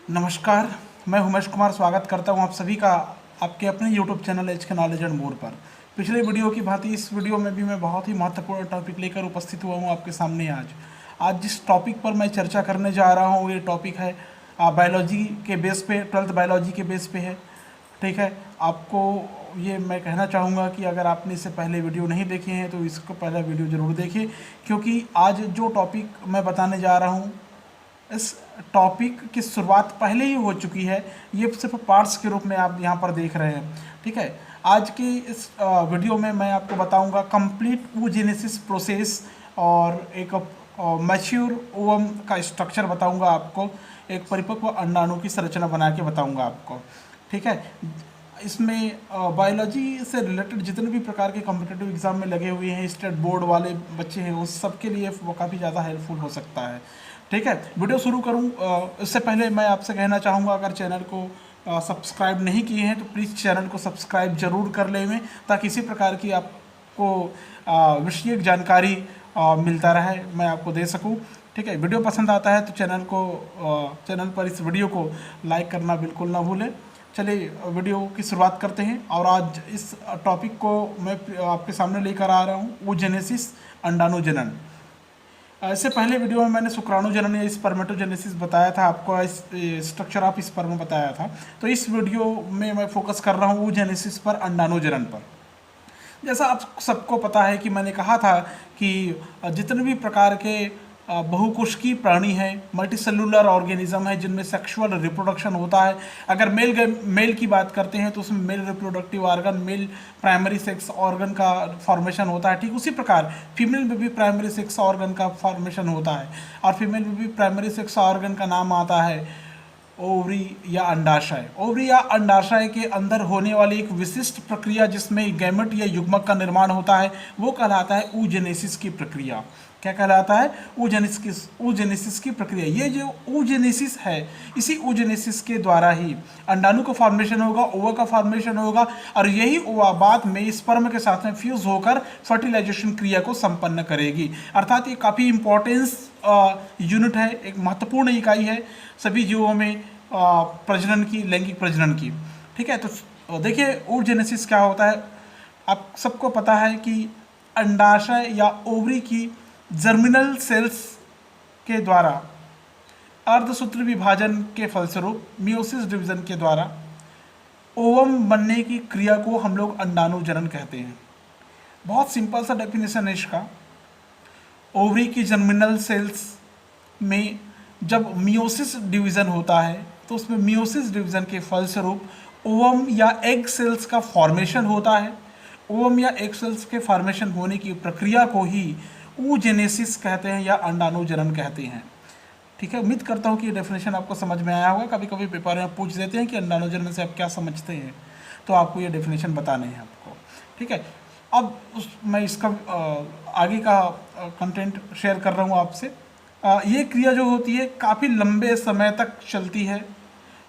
नमस्कार, मैं उमेश कुमार स्वागत करता हूं आप सभी का आपके अपने YouTube चैनल एच के नॉलेज एंड मोर पर। पिछले वीडियो की भांति इस वीडियो में भी मैं बहुत ही महत्वपूर्ण टॉपिक लेकर उपस्थित हुआ हूं आपके सामने आज जिस टॉपिक पर मैं चर्चा करने जा रहा हूं ये टॉपिक है बायोलॉजी के बेस पे, 12th बायोलॉजी के बेस पे है। ठीक है, आपको ये मैं कहना चाहूँगा कि अगर आपने इससे पहले वीडियो नहीं देखे हैं तो इसको पहला वीडियो ज़रूर देखिए, क्योंकि आज जो टॉपिक मैं बताने जा रहा हूँ इस टॉपिक की शुरुआत पहले ही हो चुकी है। ये सिर्फ पार्ट्स के रूप में आप यहाँ पर देख रहे हैं। ठीक है, आज की इस वीडियो में मैं आपको बताऊंगा कंप्लीट oogenesis प्रोसेस और एक मैच्योर ओवम का स्ट्रक्चर बताऊंगा आपको, एक परिपक्व अंडाणु की संरचना बना के बताऊंगा आपको। ठीक है, इसमें बायोलॉजी से रिलेटेड जितने भी प्रकार के कॉम्पिटिटिव एग्जाम में लगे हुए हैं, स्टेट बोर्ड वाले बच्चे हैं, उस सब के लिए वो काफ़ी ज़्यादा हेल्पफुल हो सकता है। ठीक है, वीडियो शुरू करूं इससे पहले मैं आपसे कहना चाहूँगा, अगर चैनल को सब्सक्राइब नहीं किए हैं तो प्लीज़ चैनल को सब्सक्राइब जरूर कर लें, ताकि इसी प्रकार की आपको विषयक जानकारी मिलता रहे, मैं आपको दे सकूं। ठीक है, वीडियो पसंद आता है तो चैनल पर इस वीडियो को लाइक करना बिल्कुल ना भूलें। चलिए वीडियो की शुरुआत करते हैं और आज इस टॉपिक को मैं आपके सामने लेकर आ रहा हूँ, oogenesis अंडाणु जनन। इससे पहले वीडियो में मैंने शुक्राणु जनन या स्पर्मेटोजेनेसिस बताया था, आपको स्ट्रक्चर ऑफ स्पर्म बताया था। तो इस वीडियो में मैं फोकस कर रहा हूँ oogenesis पर, अंडाणु जनन पर। जैसा आप सबको पता है कि मैंने कहा था कि जितने भी प्रकार के बहुकोशिकीय प्राणी हैं, मल्टीसेलुलर ऑर्गेनिज्म है जिनमें सेक्सुअल रिप्रोडक्शन होता है। अगर मेल की बात करते हैं तो उसमें male reproductive organ, male primary sex organ का फॉर्मेशन होता है। ठीक उसी प्रकार फीमेल में भी प्राइमरी सेक्स ऑर्गन का फॉर्मेशन होता है, और फीमेल में भी प्राइमरी सेक्स ऑर्गन का नाम आता है ओवरी या अंडाशय। ओवरी या अंडाशय के अंदर होने वाली एक विशिष्ट प्रक्रिया जिसमें गैमेट या युग्मक का निर्माण होता है वो कहलाता है oogenesis की प्रक्रिया। क्या कहलाता है? oogenesis की प्रक्रिया। ये जो oogenesis है, इसी oogenesis के द्वारा ही अंडाणु का फॉर्मेशन होगा, ओवा का फॉर्मेशन होगा, और यही ओवा बाद में स्पर्म के साथ में फ्यूज होकर फर्टिलाइजेशन क्रिया को संपन्न करेगी। अर्थात ये काफ़ी इंपॉर्टेंस यूनिट है, एक महत्वपूर्ण इकाई है सभी जीवों में प्रजनन की, लैंगिक प्रजनन की। ठीक है, तो देखिए oogenesis क्या होता है। आप सबको पता है कि अंडाशय या ओवरी की जर्मिनल सेल्स के द्वारा अर्धसूत्र विभाजन के फलस्वरूप मियोसिस डिवीजन के द्वारा ओवम बनने की क्रिया को हम लोग अंडाणु जनन कहते हैं। बहुत सिंपल सा डेफिनेशन है इसका। ओवरी की जर्मिनल सेल्स में जब मियोसिस डिवीजन होता है तो उसमें मियोसिस डिवीजन के फलस्वरूप ओवम या एग सेल्स का फॉर्मेशन होता है। ओवम या एग सेल्स के फॉर्मेशन होने की प्रक्रिया को ही oogenesis कहते हैं या अंडाणु जनन कहते हैं। ठीक है, उम्मीद करता हूँ कि ये डेफिनेशन आपको समझ में आया होगा। कभी कभी पेपर में पूछ देते हैं कि अंडाणु जनन से आप क्या समझते हैं, तो आपको ये डेफिनेशन बताने हैं आपको। ठीक है, अब मैं इसका आगे का कंटेंट शेयर कर रहा हूँ आपसे। ये क्रिया जो होती है काफ़ी लंबे समय तक चलती है,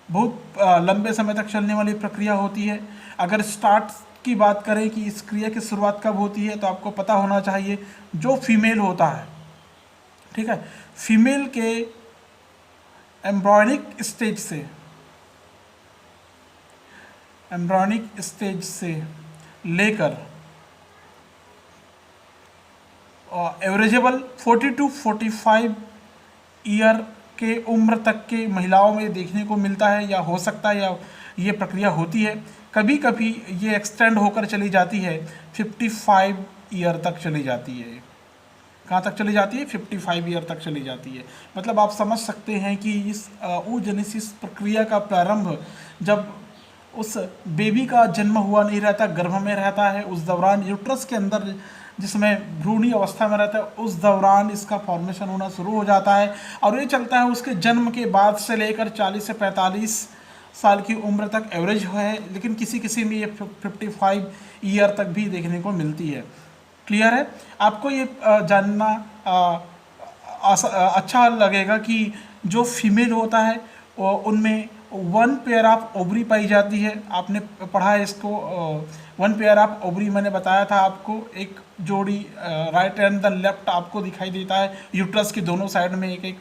बहुत लंबे समय तक चलने वाली प्रक्रिया होती है। अगर स्टार्ट की बात करें कि इस क्रिया की शुरुआत कब होती है, तो आपको पता होना चाहिए जो फीमेल होता है, ठीक है, फीमेल के एम्ब्रॉयनिक स्टेज से लेकर एवरेजेबल 40 to 45 ईयर के उम्र तक के महिलाओं में देखने को मिलता है, या हो सकता है, या ये प्रक्रिया होती है। कभी कभी ये एक्सटेंड होकर चली जाती है 55 ईयर तक चली जाती है। कहाँ तक चली जाती है? 55 ईयर तक चली जाती है। मतलब आप समझ सकते हैं कि इस oogenesis प्रक्रिया का प्रारंभ जब उस बेबी का जन्म हुआ नहीं रहता, गर्भ में रहता है, उस दौरान यूट्रस के अंदर जिसमें भ्रूणी अवस्था में रहता है, उस दौरान इसका फॉर्मेशन होना शुरू हो जाता है, और ये चलता है उसके जन्म के बाद से लेकर 40 से 45 साल की उम्र तक एवरेज है। लेकिन किसी किसी में ये 55 ईयर तक भी देखने को मिलती है। क्लियर है? आपको ये जानना अच्छा लगेगा कि जो फीमेल होता है उनमें वन पेयर ऑफ ओवरी पाई जाती है। आपने पढ़ा है इसको, वन पेयर ऑफ ओवरी मैंने बताया था आपको, एक जोड़ी राइट एंड द लेफ्ट आपको दिखाई देता है, यूट्रस के दोनों साइड में एक एक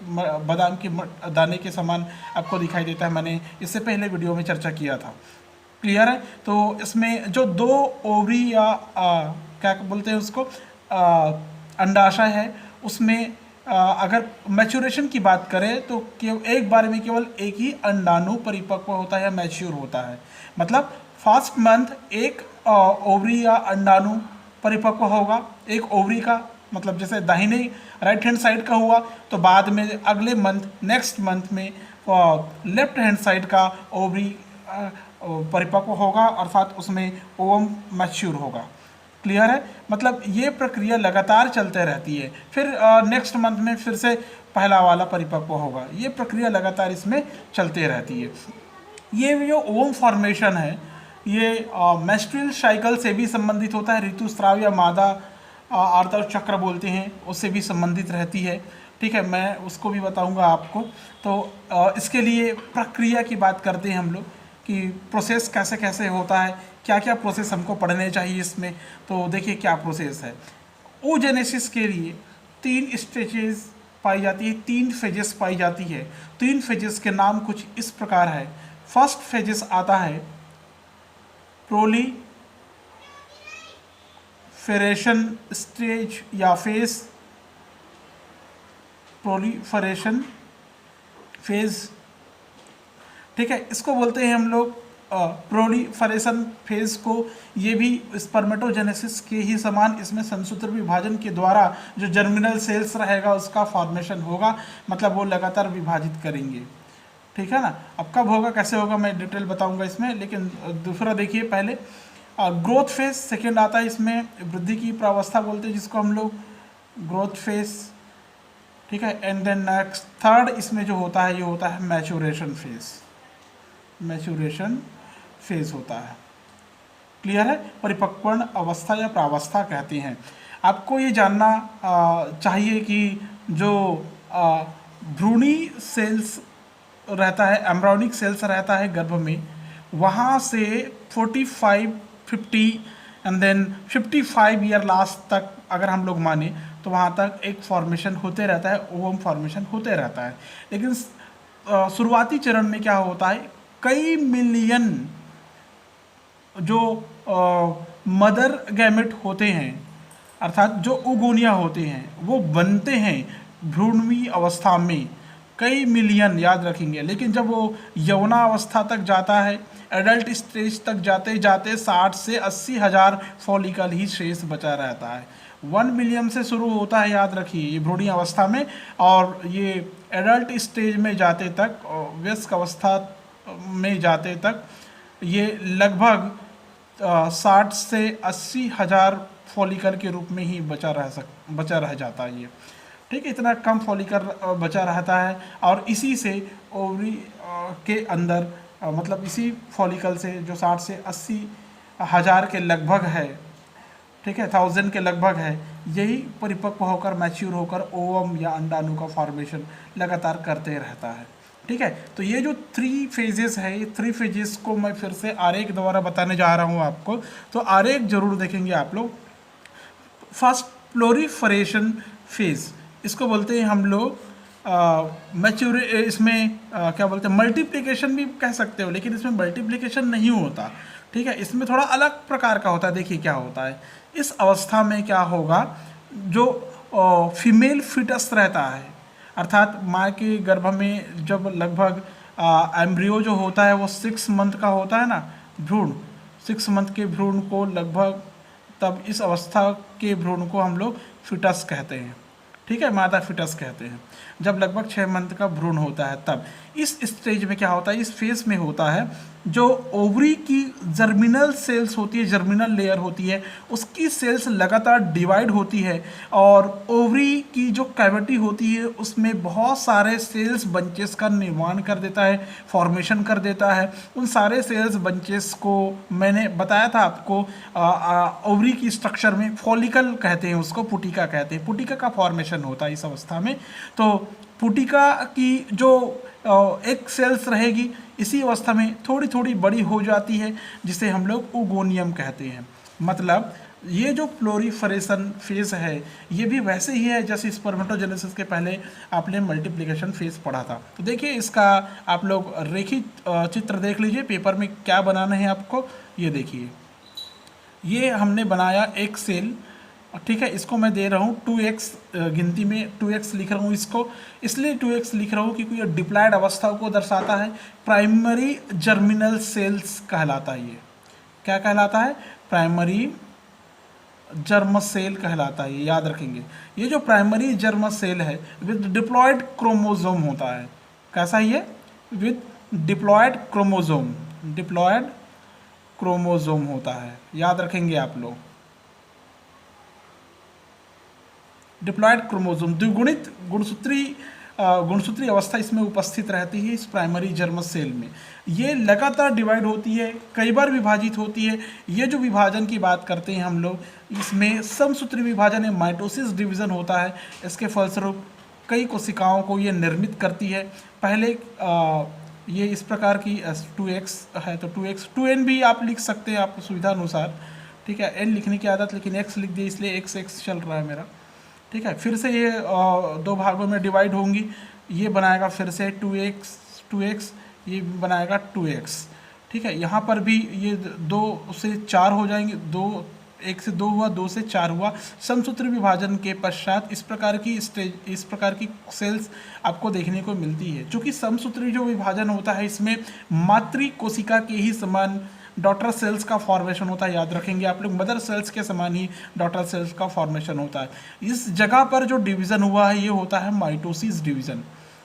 बादाम के दाने के समान आपको दिखाई देता है। मैंने इससे पहले वीडियो में चर्चा किया था। क्लियर है? तो इसमें जो दो ओवरी या क्या बोलते हैं उसको, अंडाशय है, उसमें अगर मैच्योरेशन की बात करें तो केवल एक बार में केवल एक ही अंडाणु परिपक्व होता है या मैच्योर होता है। मतलब फर्स्ट मंथ एक ओवरी या अंडाणु परिपक्व होगा, एक ओवरी का, मतलब जैसे दाहिने राइट हैंड साइड का हुआ तो बाद में अगले मंथ नेक्स्ट मंथ में लेफ्ट हैंड साइड का ओवरी परिपक्व होगा, अर्थात उसमें ओवम मैच्योर होगा। क्लियर है? मतलब ये प्रक्रिया लगातार चलते रहती है। फिर नेक्स्ट मंथ में फिर से पहला वाला परिपक्व होगा। ये प्रक्रिया लगातार इसमें चलते रहती है। ये जो ओवम फॉर्मेशन है ये मेंस्ट्रुअल साइकिल से भी संबंधित होता है, ऋतुस्राव या मादा आर्तव चक्र बोलते हैं, उससे भी संबंधित रहती है। ठीक है, मैं उसको भी बताऊंगा आपको। तो इसके लिए प्रक्रिया की बात करते हैं हम लोग कि प्रोसेस कैसे कैसे होता है, क्या क्या प्रोसेस हमको पढ़ने चाहिए इसमें। तो देखिए क्या प्रोसेस है। ओजेनेसिस के लिए 3 स्टेजेस पाई जाती है, 3 फेजेस पाई जाती है। 3 फेजेस के नाम कुछ इस प्रकार है। फर्स्ट फेजेस आता है प्रोलीफेरेशन स्टेज या फेज, प्रोलीफरेशन फेज। ठीक है, इसको बोलते हैं हम लोग प्रोलीफरेशन फेज को। ये भी स्पर्मेटोजेनेसिस के ही समान इसमें संसूत्र विभाजन के द्वारा जो जर्मिनल सेल्स रहेगा उसका फॉर्मेशन होगा, मतलब वो लगातार विभाजित करेंगे। ठीक है ना? अब कब होगा कैसे होगा मैं डिटेल बताऊंगा इसमें, लेकिन दूसरा देखिए पहले ग्रोथ फेज सेकेंड आता है। इसमें वृद्धि की प्रावस्था बोलते हैं जिसको हम लोग, ग्रोथ फेज। ठीक है, एंड देन नेक्स्ट थर्ड इसमें जो होता है ये होता है मैच्योरेशन फेज। मैच्योरेशन फेज होता है। क्लियर है? परिपक्वण अवस्था या प्रावस्था कहते हैं। आपको ये जानना चाहिए कि जो भ्रूणी सेल्स रहता है, एम्ब्रियोनिक सेल्स रहता है गर्भ में, वहाँ से 45, 50 एंड देन 55 ईयर लास्ट तक अगर हम लोग माने तो वहाँ तक एक फॉर्मेशन होते रहता है, ओवम फॉर्मेशन होते रहता है। लेकिन शुरुआती चरण में क्या होता है, कई मिलियन जो मदर गैमेट होते हैं, अर्थात जो ओगोनिया होते हैं, वो बनते हैं भ्रूणवी अवस्था में, कई मिलियन याद रखेंगे। लेकिन जब वो यौना अवस्था तक जाता है, एडल्ट स्टेज तक जाते जाते 60 से 80 हज़ार फॉलिकल ही शेष बचा रहता है। 1 मिलियन से शुरू होता है, याद रखिए, ये भ्रूणी अवस्था में, और ये एडल्ट स्टेज में जाते तक, वयस्क अवस्था में जाते तक ये लगभग 60 से 80 हज़ार फॉलिकल के रूप में ही बचा रह जाता है ये। ठीक है, इतना कम फॉलिकल बचा रहता है, और इसी से ओवरी के अंदर मतलब इसी फॉलिकल से जो 60 से 80 हज़ार के लगभग है, ठीक है, 1000 के लगभग है, यही परिपक्व होकर मैच्योर होकर ओवम या अंडाणु का फॉर्मेशन लगातार करते रहता है। ठीक है, तो ये जो 3 फेजेस है, ये 3 फेजेस को मैं फिर से आरेख द्वारा बताने जा रहा हूँ आपको, तो आरेख जरूर देखेंगे आप लोग। फर्स्ट प्लोरीफरेशन फेज, इसको बोलते हैं हम लोग मैच्योर, इसमें क्या बोलते हैं, मल्टीप्लिकेशन भी कह सकते हो, लेकिन इसमें मल्टीप्लिकेशन नहीं होता। ठीक है, इसमें थोड़ा अलग प्रकार का होता है। देखिए क्या होता है, इस अवस्था में क्या होगा, जो फीमेल फिटस रहता है, अर्थात माँ के गर्भ में जब लगभग एम्ब्रियो जो होता है वो 6 मंथ का होता है ना, भ्रूण, 6 मंथ के भ्रूण को लगभग, तब इस अवस्था के भ्रूण को हम लोग फिटस कहते हैं। ठीक है, मादा फिटस कहते हैं। जब लगभग 6 मंथ का भ्रूण होता है तब इस स्टेज में क्या होता है, इस फेज में होता है, जो ओवरी की जर्मिनल सेल्स होती है, जर्मिनल लेयर होती है, उसकी सेल्स लगातार डिवाइड होती है, और ओवरी की जो कैविटी होती है उसमें बहुत सारे सेल्स बंचेस का निर्माण कर देता है, फॉर्मेशन कर देता है। उन सारे सेल्स बंचेस को मैंने बताया था आपको, ओवरी की स्ट्रक्चर में फॉलिकल कहते हैं, उसको पुटिका कहते हैं, पुटिका का फॉर्मेशन होता है इस अवस्था में। तो पुटिका की जो एक सेल्स रहेगी, इसी अवस्था में थोड़ी थोड़ी बड़ी हो जाती है, जिसे हम लोग ओगोनियम कहते हैं। मतलब ये जो प्लोरीफरेशन फेज है ये भी वैसे ही है जैसे स्पर्मेटोजेनेसिस के पहले आपने मल्टीप्लिकेशन फेज पढ़ा था। तो देखिए इसका आप लोग रेखित चित्र देख लीजिए, पेपर में क्या बनाना है आपको। ये देखिए, ये हमने बनाया एक सेल, ठीक है। इसको मैं दे रहा हूँ 2x, गिनती में 2x लिख रहा हूँ इसको, इसलिए 2x लिख रहा हूँ क्योंकि ये डिप्लॉयड अवस्था को दर्शाता है। प्राइमरी जर्मिनल सेल्स कहलाता है। ये क्या कहलाता है? प्राइमरी जर्म सेल कहलाता है, ये याद रखेंगे। ये जो प्राइमरी जर्म सेल है विद डिप्लॉयड क्रोमोजोम होता है। कैसा है ये? With diploid chromosome, diploid chromosome होता है, याद रखेंगे आप लोग। डिप्लॉयड क्रोमोजोम, द्विगुणित गुणसूत्री अवस्था इसमें उपस्थित रहती है इस प्राइमरी जर्म सेल में। ये लगातार डिवाइड होती है, कई बार विभाजित होती है। ये जो विभाजन की बात करते हैं हम लोग, इसमें समसूत्री विभाजन या माइटोसिस डिवीजन होता है। इसके फलस्वरूप कई कोशिकाओं को ये निर्मित करती है। पहले ये इस प्रकार की 2x है तो 2x, 2n भी आप लिख सकते हैं आपको सुविधा अनुसार, ठीक है। n लिखने की आदत, लेकिन x लिख दिया इसलिए x चल रहा है मेरा, ठीक है। फिर से ये दो भागों में डिवाइड होंगी, ये बनाएगा फिर से 2x, ये बनाएगा 2x, ठीक है। यहाँ पर भी ये 2 से 4 हो जाएंगे, 1 से 2 हुआ, 2 से 4 हुआ। समसूत्री विभाजन के पश्चात इस प्रकार की सेल्स आपको देखने को मिलती है। चूँकि समसूत्री जो विभाजन होता है इसमें मातृ कोशिका के ही समान डॉटर सेल्स का फॉर्मेशन होता है, याद रखेंगे आप लोग। मदर सेल्स के समान ही डॉटर सेल्स का फॉर्मेशन होता है। इस जगह पर जो डिवीज़न हुआ है ये होता है माइटोसिस डिवीज़न,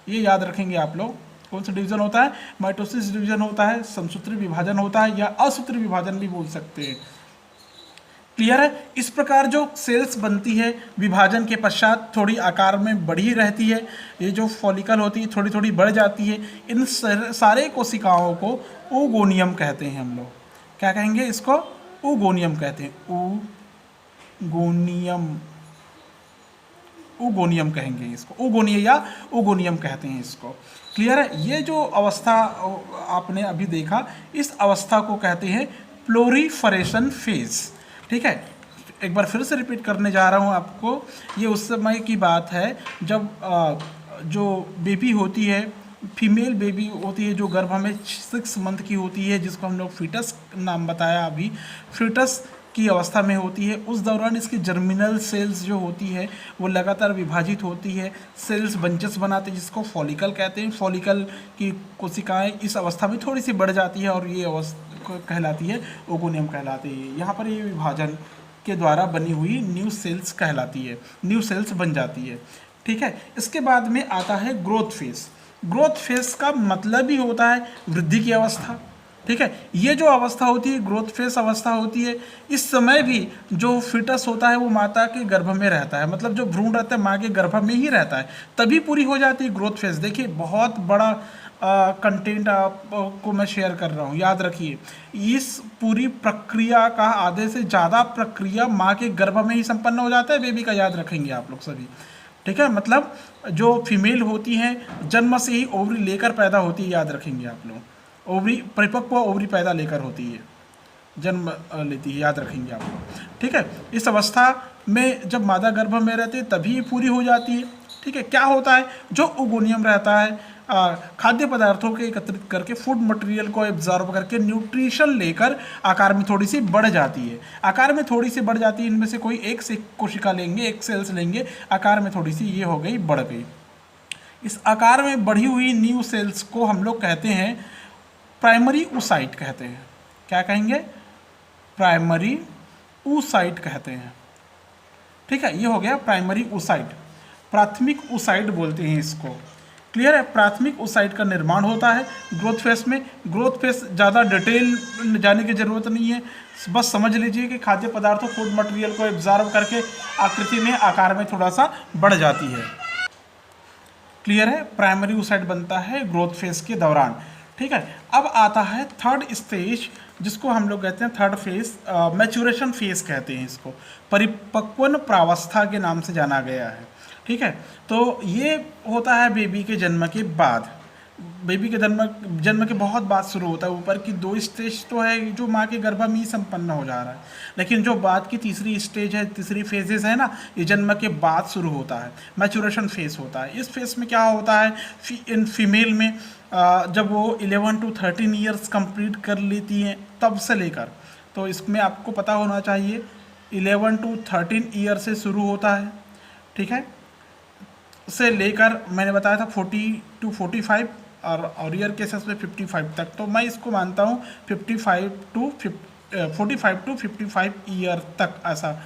ये याद रखेंगे आप लोग। कौन सा डिवीज़न होता है? माइटोसिस डिवीज़न होता है, समसूत्री विभाजन होता है, या असूत्री विभाजन भी बोल सकते हैं। क्लियर है? इस प्रकार जो सेल्स बनती है विभाजन के पश्चात थोड़ी आकार में बढ़ी रहती है। ये जो फॉलिकल होती है थोड़ी थोड़ी बढ़ जाती है। इन सारे कोशिकाओं को ओगोनियम कहते हैं हम लोग। क्या कहेंगे इसको? ओगोनियम कहते हैं। ओगोनियम कहेंगे इसको, ओगोनिया या ओगोनियम कहते हैं इसको। क्लियर है? ये जो अवस्था आपने अभी देखा, इस अवस्था को कहते हैं प्लोरीफरेशन फेज, ठीक है। एक बार फिर से रिपीट करने जा रहा हूँ आपको। ये उस समय की बात है जब जो बेबी होती है, फीमेल बेबी होती है जो गर्भ में 6 मंथ की होती है, जिसको हम लोग फीटस नाम बताया अभी, फीटस की अवस्था में होती है। उस दौरान इसकी जर्मिनल सेल्स जो होती है वो लगातार विभाजित होती है, सेल्स बंचेस बनाते हैं जिसको फॉलिकल कहते हैं। फॉलिकल की कोशिकाएं इस अवस्था में थोड़ी सी बढ़ जाती है और ये अवस्था कहलाती है ओगोनियम कहलाती है। यहाँ पर ये विभाजन के द्वारा बनी हुई न्यू सेल्स कहलाती है, न्यू सेल्स बन जाती है, ठीक है। इसके बाद में आता है ग्रोथ फेज। ग्रोथ फेज का मतलब ही होता है वृद्धि की अवस्था, ठीक है। ये जो अवस्था होती है ग्रोथ फेज अवस्था होती है। इस समय भी जो फीटस होता है वो माता के गर्भ में रहता है, मतलब जो भ्रूण रहता है माँ के गर्भ में ही रहता है, तभी पूरी हो जाती है ग्रोथ फेज। देखिए बहुत बड़ा कंटेंट आपको मैं शेयर कर रहा हूँ, याद रखिए। इस पूरी प्रक्रिया का आधे से ज़्यादा प्रक्रिया माँ के गर्भ में ही संपन्न हो जाता है बेबी का, याद रखेंगे आप लोग सभी, ठीक है। मतलब जो फीमेल होती हैं जन्म से ही ओवरी लेकर पैदा होती है, याद रखेंगे आप लोग। ओवरी परिपक्व ओवरी पैदा लेकर होती है, जन्म लेती है, याद रखेंगे आप लोग, ठीक है। इस अवस्था में जब मादा गर्भ में रहती है तभी पूरी हो जाती है, ठीक है। क्या होता है? जो ओगोनियम रहता है खाद्य पदार्थों के एकत्रित करके फूड मटेरियल को एब्जॉर्ब करके न्यूट्रिशन लेकर आकार में थोड़ी सी बढ़ जाती है। आकार में थोड़ी सी बढ़ जाती है, इनमें से कोई एक से कोशिका लेंगे, एक सेल्स लेंगे, आकार में थोड़ी सी ये हो गई, बढ़ गई। इस आकार में बढ़ी हुई न्यू सेल्स को हम लोग कहते हैं प्राइमरी oocyte कहते हैं। क्या कहेंगे? प्राइमरी oocyte कहते हैं, ठीक है। ये हो गया प्राइमरी oocyte, प्राथमिक oocyte बोलते हैं इसको। क्लियर है? प्राथमिक oocyte का निर्माण होता है ग्रोथ फेस में। ग्रोथ फेस ज़्यादा डिटेल जाने की जरूरत नहीं है, बस समझ लीजिए कि खाद्य पदार्थों फूड मटेरियल को एब्जॉर्ब करके आकृति में आकार में थोड़ा सा बढ़ जाती है। क्लियर है? प्राइमरी oocyte बनता है ग्रोथ फेस के दौरान, ठीक है। अब आता है थर्ड स्टेज, जिसको हम लोग कहते हैं थर्ड फेज, मैच्योरेशन फेज कहते हैं इसको, परिपक्वन प्रावस्था के नाम से जाना गया है, ठीक है। तो ये होता है बेबी के जन्म के बाद, बेबी के जन्म के बहुत बाद शुरू होता है। ऊपर की 2 स्टेज तो है जो माँ के गर्भ में ही संपन्न हो जा रहा है, लेकिन जो बाद की तीसरी स्टेज है, तीसरी फेजेस है ना, ये जन्म के बाद शुरू होता है, मैचुरेशन फेज होता है। इस फेज में क्या होता है, इन फीमेल में जब वो 11 to 13 ईयर्स कंप्लीट कर लेती हैं तब से लेकर, तो इसमें आपको पता होना चाहिए 11 to 13 ईयर से शुरू होता है, ठीक है, से लेकर मैंने बताया था 40 to 45 और ईयर केसेस में 55 तक। तो मैं इसको मानता हूँ 45 to 55 ईयर तक, ऐसा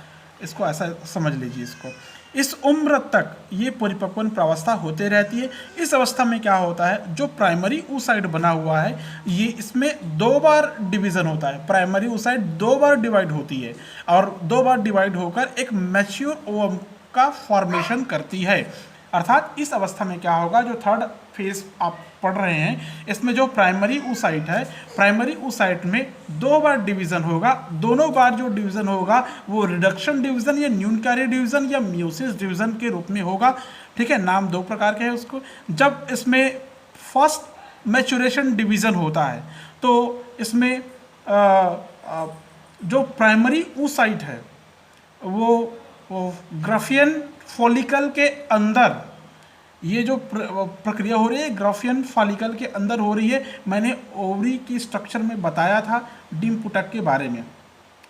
इसको ऐसा समझ लीजिए इसको। इस उम्र तक ये परिपक्वन प्रावस्था होते रहती है। इस अवस्था में क्या होता है, जो प्राइमरी oocyte बना हुआ है ये इसमें 2 बार डिवीज़न होता है। प्राइमरी oocyte 2 बार डिवाइड होती है और 2 बार डिवाइड होकर एक मैच्योर ओवम का फॉर्मेशन करती है। अर्थात इस अवस्था में क्या होगा, जो थर्ड फेज आप पढ़ रहे हैं इसमें जो प्राइमरी oocyte है, प्राइमरी oocyte में 2 बार डिवीज़न होगा। दोनों बार जो डिवीज़न होगा वो रिडक्शन डिवीज़न या न्यूनकारी डिवीज़न या म्यूसिस डिवीज़न के रूप में होगा, ठीक है। नाम 2 प्रकार के हैं उसको। जब इसमें फर्स्ट मैचुरेशन डिवीज़न होता है तो इसमें जो प्राइमरी oocyte है वो ग्राफियन फॉलिकल के अंदर, ये जो प्रक्रिया हो रही है ग्राफियन फॉलिकल के अंदर हो रही है। मैंने ओवरी की स्ट्रक्चर में बताया था डिम पुटक के बारे में,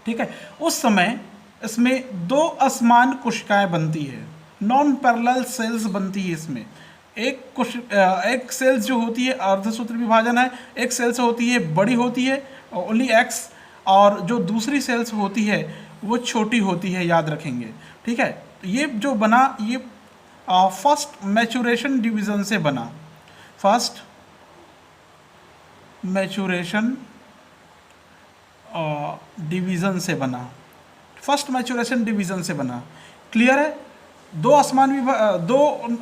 ठीक है। उस समय इसमें 2 असमान कोशिकाएं बनती है, नॉन पैरेलल सेल्स बनती है। इसमें एक सेल्स जो होती है अर्धसूत्र विभाजन है, एक सेल्स होती है बड़ी होती है ओनली एक्स, और जो दूसरी सेल्स होती है वो छोटी होती है, याद रखेंगे, ठीक है। ये जो बना ये फर्स्ट मैचुरेशन डिवीज़न से बना, फर्स्ट मैचुरेशन डिवीज़न से बना, फर्स्ट मैचुरेशन डिवीज़न से बना। क्लियर है। 2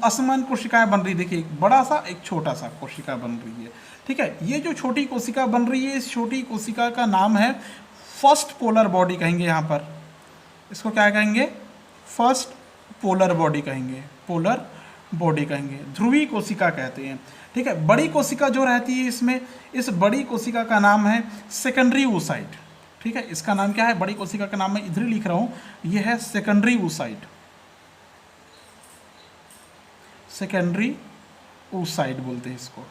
असमान कोशिकाएं बन रही, देखिए एक बड़ा सा एक छोटा सा कोशिका बन रही है, ठीक है। ये जो छोटी कोशिका बन रही है, इस छोटी कोशिका का नाम है फर्स्ट पोलर बॉडी कहेंगे। यहाँ पर इसको क्या कहेंगे, फर्स्ट पोलर बॉडी कहेंगे, पोलर बॉडी कहेंगे, ध्रुवी कोशिका कहते हैं, ठीक है। बड़ी कोशिका जो रहती है इसमें, इस बड़ी कोशिका का नाम है सेकेंडरी oocyte, ठीक है। इसका नाम क्या है, बड़ी कोशिका का नाम मैं इधर ही लिख रहा हूँ, ये है सेकेंडरी oocyte, सेकेंडरी oocyte बोलते हैं इसको,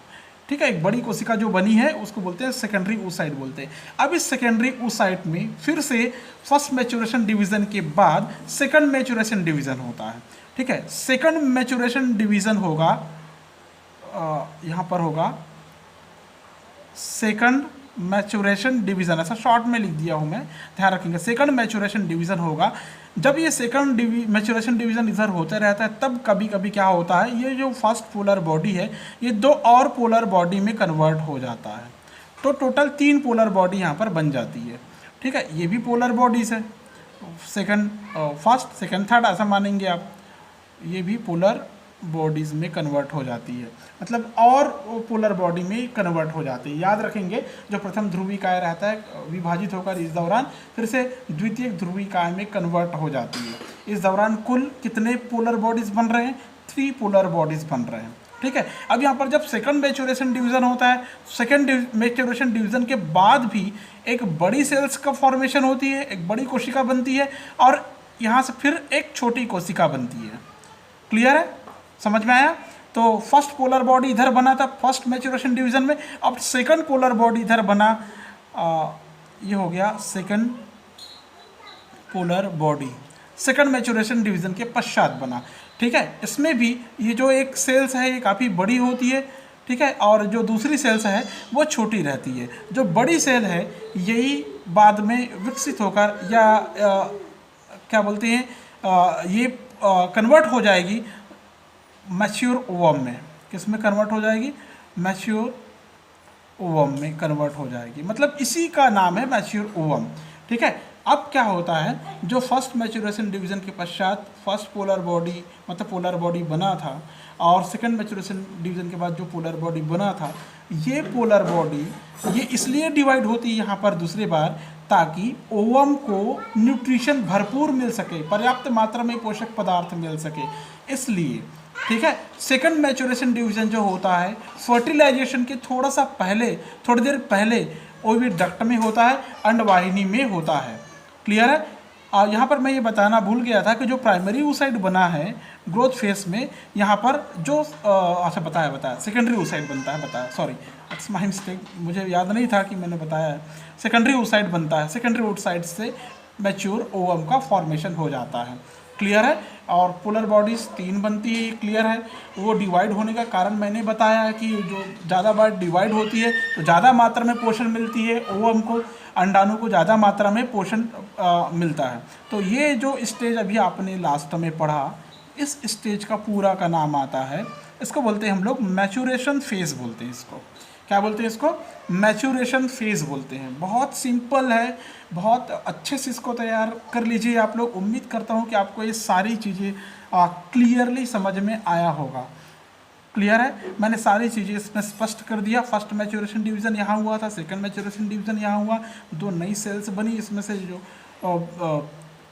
ठीक है। एक बड़ी कोशिका जो बनी है उसको बोलते हैं सेकेंडरी oocyte बोलते हैं। अब इस सेकेंडरी oocyte में फिर से फर्स्ट मैचुरेशन डिवीज़न के बाद सेकंड मैचुरेशन डिवीज़न होता है, ठीक है। सेकंड मैचुरेशन डिवीज़न होगा, यहाँ पर होगा सेकंड मैचुरेशन डिवीज़न, ऐसा शॉर्ट में लिख दिया हूँ मैं, ध्यान रखेंगे। सेकंड मैचुरेशन डिवीज़न होगा। जब ये सेकंड मैचुरेशन डिवीज़न इधर होता रहता है तब कभी कभी क्या होता है, ये जो फर्स्ट पोलर बॉडी है ये 2 और पोलर बॉडी में कन्वर्ट हो जाता है, तो टोटल 3 पोलर बॉडी यहाँ पर बन जाती है, ठीक है। ये भी पोलर बॉडीज है, सेकंड फर्स्ट सेकंड थर्ड ऐसा मानेंगे आप, ये भी पोलर बॉडीज़ में कन्वर्ट हो जाती है, मतलब और पोलर बॉडी में कन्वर्ट हो जाती है। याद रखेंगे, जो प्रथम ध्रुवीकाय रहता है विभाजित होकर इस दौरान फिर से द्वितीय ध्रुवीकाय में कन्वर्ट हो जाती है। इस दौरान कुल कितने पोलर बॉडीज़ बन रहे हैं, 3 पोलर बॉडीज़ बन रहे हैं, ठीक है। अब यहाँ पर जब सेकंड मैचुरेशन डिवीज़न होता है, सेकंड मैचुरेशन डिवीज़न के बाद भी एक बड़ी सेल्स का फॉर्मेशन होती है, एक बड़ी कोशिका बनती है और यहाँ से फिर एक छोटी कोशिका बनती है। क्लियर है, समझ में आया। तो फर्स्ट पोलर बॉडी इधर बना था फर्स्ट मैचुरेशन डिवीज़न में, अब सेकंड पोलर बॉडी इधर बना, ये हो गया second polar body, second maturation division के पश्चात बना, ठीक है। इसमें भी ये जो एक सेल्स है ये काफ़ी बड़ी होती है, ठीक है, और जो दूसरी सेल्स है वो छोटी रहती है। जो बड़ी सेल है यही बाद में विकसित होकर या क्या बोलते हैं ये कन्वर्ट हो जाएगी मैच्योर ओवम में। किस में कन्वर्ट हो जाएगी, मैच्योर ओवम में कन्वर्ट हो जाएगी, मतलब इसी का नाम है मैच्योर ओवम, ठीक है। अब क्या होता है, जो फर्स्ट मैचुरेशन डिवीज़न के पश्चात फर्स्ट पोलर बॉडी मतलब पोलर बॉडी बना था और सेकंड मैचुरेशन डिवीज़न के बाद जो पोलर बॉडी बना था, ये पोलर बॉडी ये इसलिए डिवाइड होती है यहाँ पर दूसरी बार ताकि ओवम को न्यूट्रिशन भरपूर मिल सके, पर्याप्त मात्रा में पोषक पदार्थ मिल सके। इसलिए ठीक है। सेकंड मैच्योरेशन डिवीजन जो होता है फर्टिलाइजेशन के थोड़ा सा पहले, थोड़ी देर पहले ओविडक्ट में होता है, अंडवाहिनी में होता है। क्लियर है। यहाँ पर मैं ये बताना भूल गया था कि जो प्राइमरी oocyte बना है ग्रोथ फेस में, यहाँ पर जो अच्छा बताया सेकेंडरी oocyte बनता है, बताया, सॉरी इट्स माय मिस्टेक, मुझे याद नहीं था कि मैंने बताया है। सेकेंडरी oocyte बनता है, सेकेंडरी oocyte से मैच्योर ओवम का फॉर्मेशन हो जाता है। क्लियर है। और पोलर बॉडीज 3 बनती है, क्लियर है। वो डिवाइड होने का कारण मैंने बताया है कि जो ज़्यादा बार डिवाइड होती है तो ज़्यादा मात्रा में पोषण मिलती है ओवम को, अंडाणु को ज़्यादा मात्रा में पोषण मिलता है। तो ये जो स्टेज अभी आपने लास्ट में पढ़ा, इस स्टेज का पूरा का नाम आता है, इसको बोलते हैं हम लोग मैच्योरेशन फेज बोलते हैं। इसको क्या बोलते हैं? इसको मैच्योरेशन फेज बोलते हैं। बहुत सिंपल है, बहुत अच्छे से इसको तैयार कर लीजिए आप लोग। उम्मीद करता हूँ कि आपको ये सारी चीज़ें क्लियरली समझ में आया होगा। क्लियर है। मैंने सारी चीज़ें इसमें स्पष्ट कर दिया। फर्स्ट मैच्योरेशन डिवीज़न यहाँ हुआ था, सेकंड मैच्योरेशन डिवीज़न यहाँ हुआ, 2 नई सेल्स बनी, इसमें से जो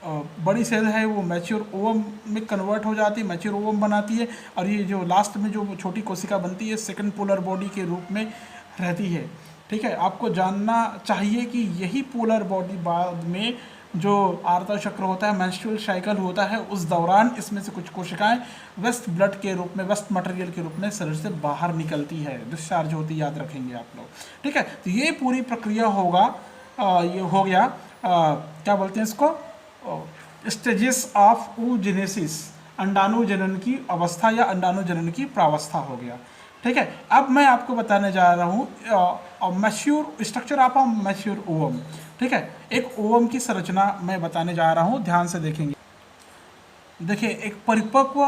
बड़ी सेल है वो मैच्योर ओवम में कन्वर्ट हो जाती है, मैच्योर ओवम बनाती है, और ये जो लास्ट में जो छोटी कोशिका बनती है सेकंड पोलर बॉडी के रूप में रहती है। ठीक है। आपको जानना चाहिए कि यही पोलर बॉडी बाद में जो आर्तव चक्र होता है, मेंस्ट्रुअल साइकिल होता है, उस दौरान इसमें से कुछ कोशिकाएं वेस्ट ब्लड के रूप में, वेस्ट मटेरियल के रूप में शरीर से बाहर निकलती है, डिस्चार्ज होती है, याद रखेंगे आप लोग। ठीक है। तो ये पूरी प्रक्रिया होगा, ये हो गया क्या बोलते हैं इसको, स्टेजेस ऑफ oogenesis, अंडाणु जनन की अवस्था या अंडाणु जनन की प्रावस्था हो गया। ठीक है। अब मैं आपको बताने जा रहा हूँ mature structure of a mature ovum. ठीक है। एक ओवम की संरचना मैं बताने जा रहा हूँ, ध्यान से देखेंगे। देखिए, एक परिपक्व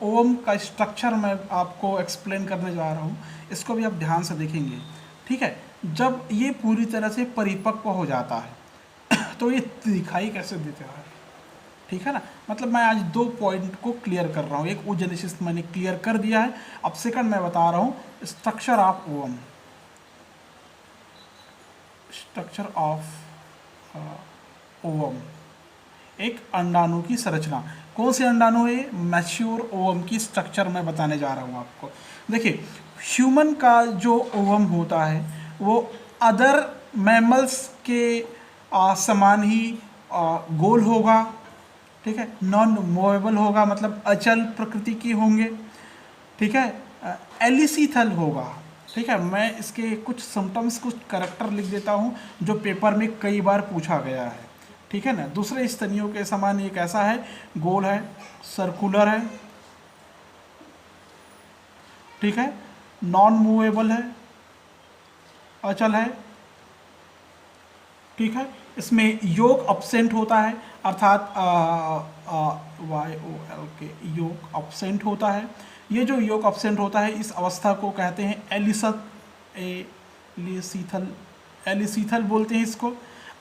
ओवम का स्ट्रक्चर मैं आपको एक्सप्लेन करने जा रहा हूँ, इसको भी आप ध्यान से देखेंगे। ठीक है। जब ये पूरी तरह से परिपक्व हो जाता है तो ये दिखाई कैसे देता है? ठीक है ना। मतलब मैं आज 2 पॉइंट को क्लियर कर रहा हूँ। एक oogenesis मैंने क्लियर कर दिया है, अब सेकंड मैं बता रहा हूँ structure of ovum. Structure of ovum, एक अंडाणु की संरचना। कौन सी अंडाणु है? मैच्योर ओवम की स्ट्रक्चर मैं बताने जा रहा हूँ आपको। देखिए, ह्यूमन का जो ओवम होता है वो अदर मैमल्स के समान ही गोल होगा। ठीक है। नॉन मूवेबल होगा, मतलब अचल प्रकृति के होंगे। ठीक है। एलिसीथल होगा। ठीक है। मैं इसके कुछ सिम्टम्स, कुछ करैक्टर लिख देता हूँ जो पेपर में कई बार पूछा गया है। ठीक है ना। दूसरे स्तनियों के समान ये कैसा है? गोल है, सर्कुलर है। ठीक है। नॉन मूवेबल है, अचल है। ठीक है। इसमें योग अब्सेंट होता है, अर्थात YOL के योग अब्सेंट होता है। ये जो योग अब्सेंट होता है इस अवस्था को कहते हैं एलिसीथल बोलते हैं इसको।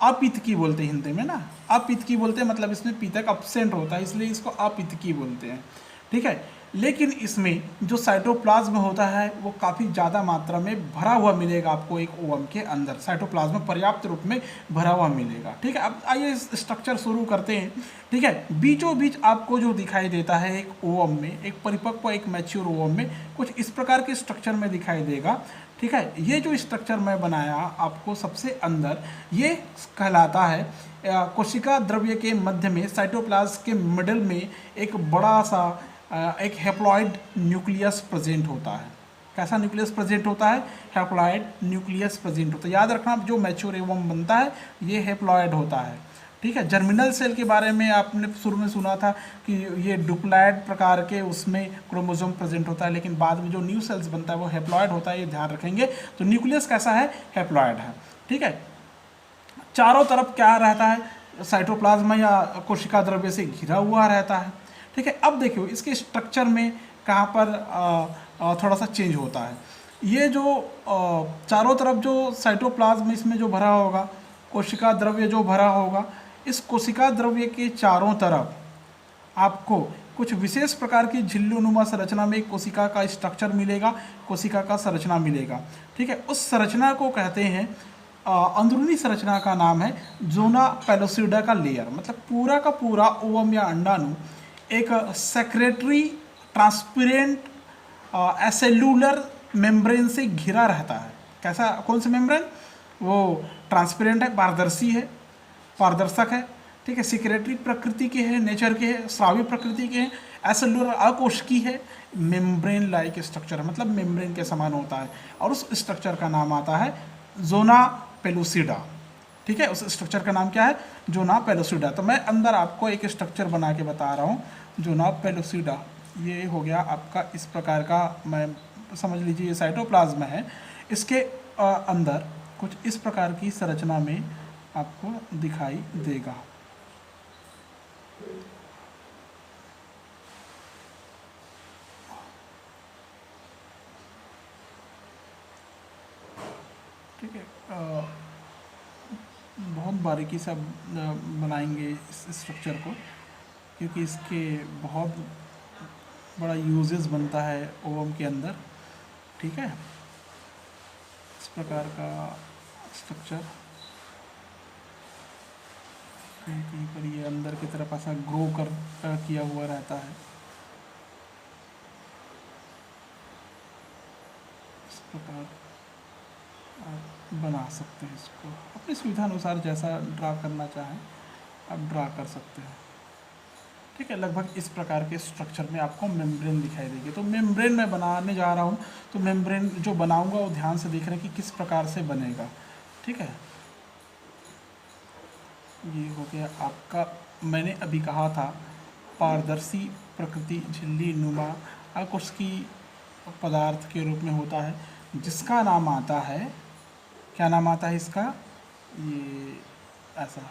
अपितकी बोलते हैं हिंदी में ना, अपितकी बोलते हैं, मतलब इसमें पीतक अब्सेंट होता है इसलिए इसको अपितकी बोलते हैं। ठीक है। लेकिन इसमें जो साइटोप्लाज्म होता है वो काफ़ी ज़्यादा मात्रा में भरा हुआ मिलेगा आपको एक ओवम के अंदर। साइटोप्लाज्म पर्याप्त रूप में भरा हुआ मिलेगा। ठीक है। अब आइए स्ट्रक्चर शुरू करते हैं। ठीक है। बीचों बीच आपको जो दिखाई देता है एक ओवम में, एक परिपक्व, एक मैच्योर ओवम में कुछ इस प्रकार के स्ट्रक्चर में दिखाई देगा। ठीक है। ये जो स्ट्रक्चर मैं बनाया आपको सबसे अंदर, ये कहलाता है कोशिका द्रव्य के मध्य में, साइटोप्लाज्म के मिडल में एक बड़ा सा एक हैप्लॉइड न्यूक्लियस प्रेजेंट होता है। कैसा न्यूक्लियस प्रेजेंट होता है? हैप्लॉइड न्यूक्लियस प्रेजेंट होता है। याद रखना, जो मैच्योर ओवम बनता है ये हैप्लॉइड होता है। ठीक है। जर्मिनल सेल के बारे में आपने शुरू में सुना था कि ये डुप्लॉइड प्रकार के उसमें क्रोमोसोम प्रेजेंट होता है, लेकिन बाद में जो न्यू सेल्स बनता है वो हैप्लॉइड होता है, ये ध्यान रखेंगे। तो न्यूक्लियस कैसा है? हैप्लॉइड है। ठीक है। चारों तरफ क्या रहता है? साइटोप्लाज्म या कोशिका द्रव्य से घिरा हुआ रहता है। ठीक है। अब देखिए इसके स्ट्रक्चर में कहाँ पर थोड़ा सा चेंज होता है। ये जो चारों तरफ जो साइटोप्लाज्म इसमें जो भरा होगा, कोशिका द्रव्य जो भरा होगा, इस कोशिका द्रव्य के चारों तरफ आपको कुछ विशेष प्रकार की झिल्लुनुमा संरचना में कोशिका का स्ट्रक्चर मिलेगा, कोशिका का संरचना मिलेगा। ठीक है। उस संरचना को कहते हैं, अंदरूनी संरचना का नाम है जोना पेलोसिडा का लेयर। मतलब पूरा का पूरा ओवम या अंडाणु एक सेक्रेटरी ट्रांसपेरेंट एसेल्यूलर मेम्ब्रेन से घिरा रहता है। कैसा, कौन सा मेम्ब्रेन? वो ट्रांसपेरेंट है, पारदर्शी है, पारदर्शक है, ठीक है, सिक्रेटरी प्रकृति के है, नेचर के है, स्रावी प्रकृति के हैं, एसेल्यूलर अकोशिकी है, मेम्ब्रेन लाइक स्ट्रक्चर है, मतलब मेम्ब्रेन के समान होता है, और उस स्ट्रक्चर का नाम आता है जोना पेलुसिडा। ठीक है, उस स्ट्रक्चर का नाम क्या है? Zona pellucida. तो मैं अंदर आपको एक स्ट्रक्चर बना के बता रहा हूँ, जोना पेलुसिडा। ये हो गया आपका इस प्रकार का, मैं समझ लीजिए ये साइटोप्लाज्म है। इसके अंदर कुछ इस प्रकार की संरचना में आपको दिखाई देगा। ठीक है, बहुत बारीकी से बनाएंगे इस स्ट्रक्चर को, क्योंकि इसके बहुत बड़ा यूजेस बनता है ओवम के अंदर। ठीक है, इस प्रकार का स्ट्रक्चर कहीं पर ये अंदर की तरफ ऐसा ग्रो किया हुआ रहता है। इस प्रकार आप बना सकते हैं इसको अपनी सुविधा अनुसार, जैसा ड्रा करना चाहें आप ड्रा कर सकते हैं। ठीक है, लगभग इस प्रकार के स्ट्रक्चर में आपको मेम्ब्रेन दिखाई देगी। तो मेम्ब्रेन मैं बनाने जा रहा हूँ, तो मेम्ब्रेन जो बनाऊंगा वो ध्यान से देख रहे हैं कि किस प्रकार से बनेगा। ठीक है, ये हो गया आपका, मैंने अभी कहा था पारदर्शी प्रकृति झिल्ली नुमा अकोशिकी पदार्थ के रूप में होता है, जिसका नाम आता है, क्या नाम आता है इसका? ये ऐसा,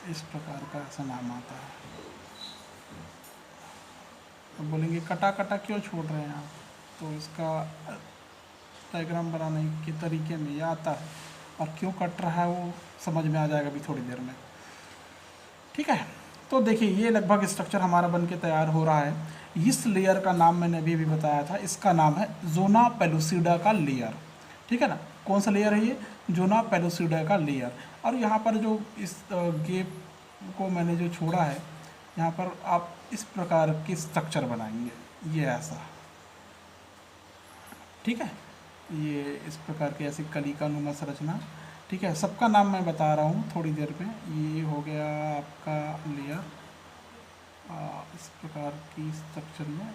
इस प्रकार का ऐसा नाम आता है। अब बोलेंगे कटा कटा क्यों छोड़ रहे हैं आप? तो इसका डायग्राम बनाने के तरीके में ये आता है, और क्यों कट रहा है वो समझ में आ जाएगा अभी थोड़ी देर में। ठीक है, तो देखिए ये लगभग स्ट्रक्चर हमारा बन के तैयार हो रहा है। इस लेयर का नाम मैंने अभी बताया था, इसका नाम है जोना पेलुसिडा का लेयर। ठीक है ना, कौन सा लेयर है ये? जोना पेलुसिडा का लेयर। और यहाँ पर जो इस गेप को मैंने जो छोड़ा है, यहाँ पर आप इस प्रकार की स्ट्रक्चर बनाएंगे, ये ऐसा। ठीक है, ये इस प्रकार की ऐसी कलिका नुमा संरचना। ठीक है, सबका नाम मैं बता रहा हूँ थोड़ी देर में। ये हो गया आपका लेयर, इस प्रकार की स्ट्रक्चर में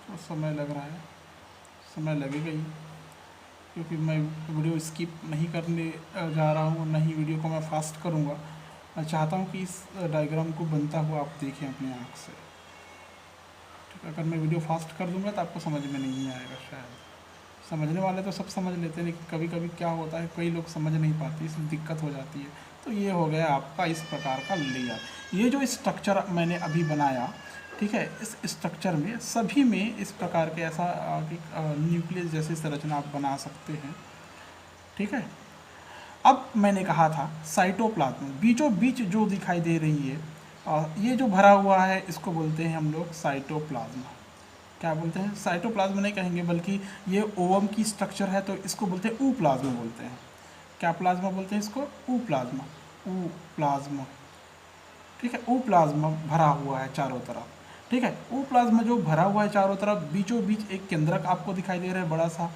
तो समय लग रहा है, समय लगेगा ही, क्योंकि मैं वीडियो स्किप नहीं करने जा रहा हूँ, नहीं वीडियो को मैं फास्ट करूँगा। मैं चाहता हूँ कि इस डायग्राम को बनता हुआ आप देखें अपनी आँख से। ठीक है, अगर मैं वीडियो फास्ट कर दूँगा तो आपको समझ में नहीं आएगा शायद। समझने वाले तो सब समझ लेते हैं, लेकिन कभी कभी क्या होता है कई लोग समझ नहीं पाते, इसलिए दिक्कत हो जाती है। तो ये हो गया आपका इस प्रकार का लेयर। ये जो स्ट्रक्चर मैंने अभी बनाया, ठीक है, इस स्ट्रक्चर में सभी में इस प्रकार के ऐसा न्यूक्लियस जैसी संरचना आप बना सकते हैं। ठीक है, अब मैंने कहा था साइटोप्लाज्म बीचों बीच जो दिखाई दे रही है, ये जो भरा हुआ है इसको बोलते हैं हम लोग साइटोप्लाज्म। क्या बोलते हैं? साइटोप्लाज्म नहीं कहेंगे, बल्कि ये ओवम की स्ट्रक्चर है तो इसको बोलते हैं ऊ प्लाज्मा बोलते हैं। क्या प्लाज्मा बोलते हैं इसको? ऊ प्लाज्मा, ऊ प्लाज्मा। ठीक है, ऊ प्लाज्मा भरा हुआ है चारों तरफ। ठीक है, ऊ प्लाज्मा जो भरा हुआ है चारों तरफ, बीचों बीच एक केंद्रक आपको दिखाई दे रहा है बड़ा सा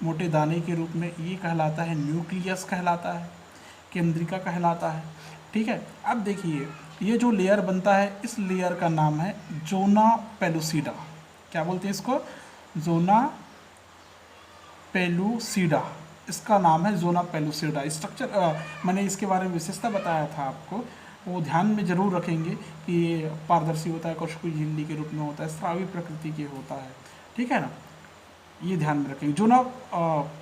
मोटे दाने के रूप में, ये कहलाता है न्यूक्लियस कहलाता है, केंद्रिका कहलाता है। ठीक है, अब देखिए ये जो लेयर बनता है, इस लेयर का नाम है जोना पेलुसिडा। क्या बोलते हैं इसको? जोना पेलुसिडा, इसका नाम है जोना पेलुसिडा। स्ट्रक्चर मैंने इसके बारे में विशेषता बताया था आपको, वो ध्यान में जरूर रखेंगे कि ये पारदर्शी होता है, कोशिकीय झिल्ली के रूप में होता है, स्रावी प्रकृति के होता है। ठीक है ना, ये ध्यान में रखेंगे। जोना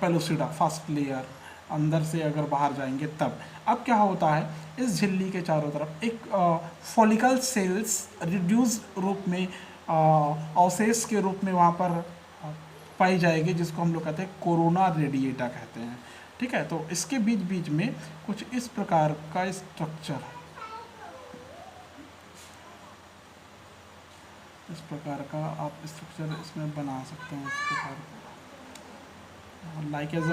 पेलुसिडा फर्स्ट लेयर, अंदर से अगर बाहर जाएंगे तब। अब क्या होता है, इस झिल्ली के चारों तरफ एक फॉलिकल सेल्स रिड्यूस रूप में, अवशेष के रूप में वहाँ पर पाई जाएगी, जिसको हम लोग कहते हैं कोरोना रेडिएटा कहते हैं। ठीक है, तो इसके बीच बीच में कुछ इस प्रकार का स्ट्रक्चर, इस प्रकार का आप स्ट्रक्चर इसमें बना सकते हैं। इस प्रकार का लाइक एज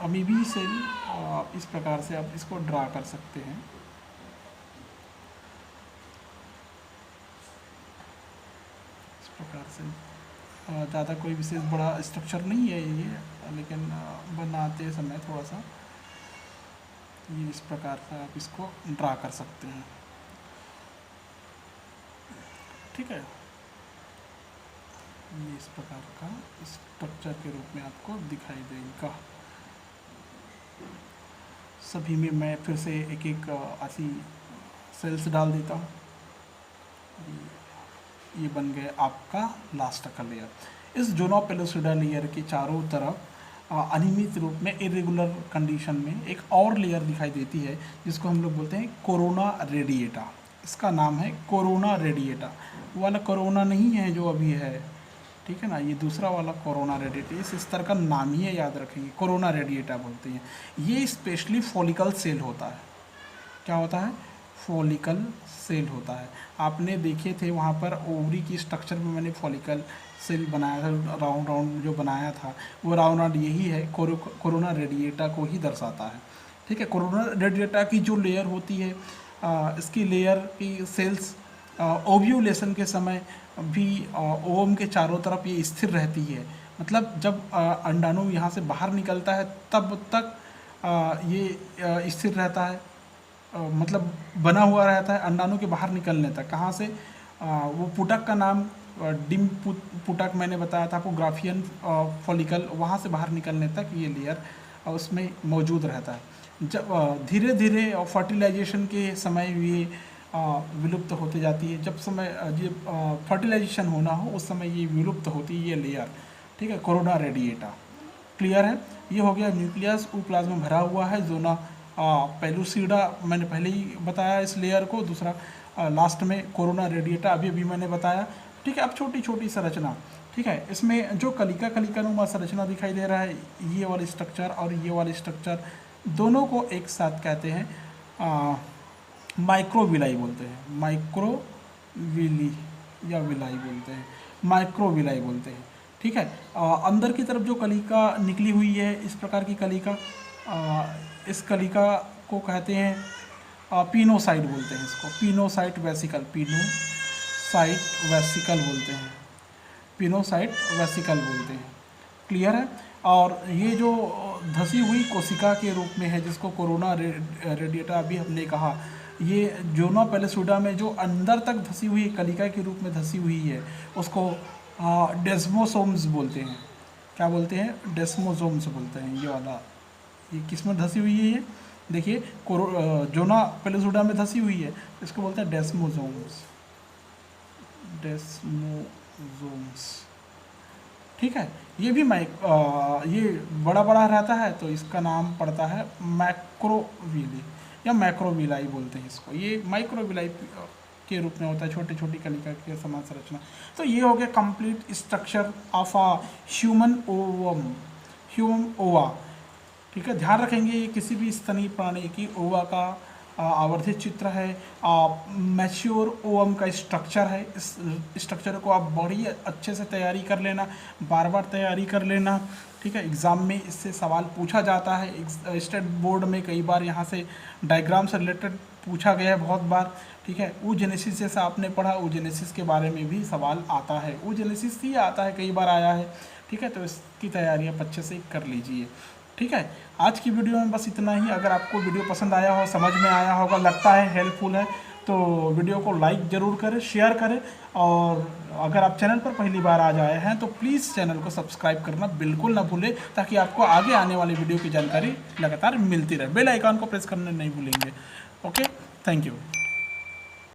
अमीबी सेल, इस प्रकार से आप इसको ड्रा कर सकते हैं। इस प्रकार से ज़्यादा कोई विशेष बड़ा स्ट्रक्चर नहीं है ये, लेकिन बनाते समय थोड़ा सा ये इस प्रकार से आप इसको ड्रा कर सकते हैं। ठीक है, ये इस प्रकार का स्ट्रक्चर के रूप में आपको दिखाई देगा। सभी में मैं फिर से एक एक ऐसी सेल्स डाल देता हूँ। ये बन गया आपका लास्ट का लेयर। इस जोना पेलोसिडा लेयर के चारों तरफ अनियमित रूप में इरेगुलर कंडीशन में एक और लेयर दिखाई देती है, जिसको हम लोग बोलते हैं कोरोना रेडिएटा। इसका नाम है कोरोना रेडिएटा। वो वाला कोरोना नहीं है जो अभी है, ठीक है ना, ये दूसरा वाला कोरोना रेडिएटा। इस स्तर का नाम ही है, याद रखेंगे, कोरोना रेडिएटा बोलते हैं। ये स्पेशली फॉलिकल सेल होता है। क्या होता है? फॉलिकल सेल होता है। आपने देखे थे वहाँ पर ओवरी की स्ट्रक्चर में मैंने फॉलिकल सेल बनाया था, राउंड राउंड जो बनाया था वो राउंड राउंड यही है, कोरोना रेडिएटा को ही दर्शाता है। ठीक है, कोरोना रेडिएटा की जो लेयर होती है, इसकी लेयर की सेल्स ओव्यूलेशन के समय भी ओवम के चारों तरफ ये स्थिर रहती है। मतलब जब अंडाणु यहाँ से बाहर निकलता है तब तक ये स्थिर रहता है, मतलब बना हुआ रहता है अंडाणु के बाहर निकलने तक। कहाँ से? वो पुटक का नाम डिम पुटक मैंने बताया था आपको, ग्राफियन फॉलिकल, वहाँ से बाहर निकलने तक ये लेयर उसमें मौजूद रहता है। जब धीरे धीरे फर्टिलाइजेशन के समय ये विलुप्त होती जाती है। जब समय ये फर्टिलाइजेशन होना हो उस समय ये विलुप्त होती है ये लेयर। ठीक है, कोरोना रेडिएटा। क्लियर है? ये हो गया न्यूक्लियस ऊप्लाज्म भरा हुआ है। जोना पेलुसिडा मैंने पहले ही बताया इस लेयर को। दूसरा लास्ट में कोरोना रेडिएटा अभी अभी मैंने बताया। ठीक है, अब छोटी छोटी संरचना। ठीक है, इसमें जो कलिका कलिकानुमा संरचना दिखाई दे रहा है, ये वाली स्ट्रक्चर और ये वाली स्ट्रक्चर दोनों को एक साथ कहते हैं माइक्रोविलाई बोलते हैं। माइक्रोविली या विलाई बोलते हैं, माइक्रोविलाई बोलते हैं। ठीक है, अंदर की तरफ जो कलिका निकली हुई है, इस प्रकार की कलिका, इस कलिका को कहते हैं पिनोसाइट बोलते हैं इसको, पिनोसाइट वेसिकल, पिनोसाइट वेसिकल बोलते हैं, पिनोसाइट वेसिकल बोलते हैं। क्लियर है? और ये जो धसी हुई कोशिका के रूप में है, जिसको कोरोना रेडिएटा अभी हमने कहा, ये जोना पेलुसिडा में जो अंदर तक धसी हुई कलिका के रूप में धसी हुई है, उसको डेस्मोसोम्स बोलते हैं। क्या बोलते हैं? डेस्मोसोम्स बोलते हैं। ये वाला, ये किस में धसी हुई है? ये देखिए, जोना पेलुसिडा में धसी हुई है, इसको बोलते हैं डेस्मोसोम्स, डेस्मोसोम्स। ठीक है, ये भी ये बड़ा बड़ा रहता है तो इसका नाम पड़ता है मैक्रोविली या मैक्रोविलाई बोलते हैं इसको। ये माइक्रोविलाई के रूप में होता है, छोटी छोटी कलिका के समान संरचना। तो ये हो गया complete structure of a human ovum, human ओवा। ठीक है, ध्यान रखेंगे ये किसी भी स्तनी प्राणी की ओवा का आवर्धित चित्र है, मैच्योर ओवम का स्ट्रक्चर है। इस स्ट्रक्चर को आप बड़ी अच्छे से तैयारी कर लेना, बार बार तैयारी कर लेना। ठीक है, एग्ज़ाम में इससे सवाल पूछा जाता है। स्टेट बोर्ड में कई बार यहाँ से डायग्राम से रिलेटेड पूछा गया है बहुत बार। ठीक है, oogenesis जैसा आपने पढ़ा, oogenesis के बारे में भी सवाल आता है, oogenesis ही आता है, कई बार आया है। ठीक है, तो इसकी तैयारी आप अच्छे से कर लीजिए। ठीक है, आज की वीडियो में बस इतना ही। अगर आपको वीडियो पसंद आया हो, समझ में आया होगा, लगता है हेल्पफुल है, तो वीडियो को लाइक ज़रूर करें, शेयर करें। और अगर आप चैनल पर पहली बार आ जाए हैं तो प्लीज़ चैनल को सब्सक्राइब करना बिल्कुल ना भूलें, ताकि आपको आगे आने वाली वीडियो की जानकारी लगातार मिलती रहे। बेल आइकन को प्रेस करना नहीं भूलेंगे। Okay, thank you.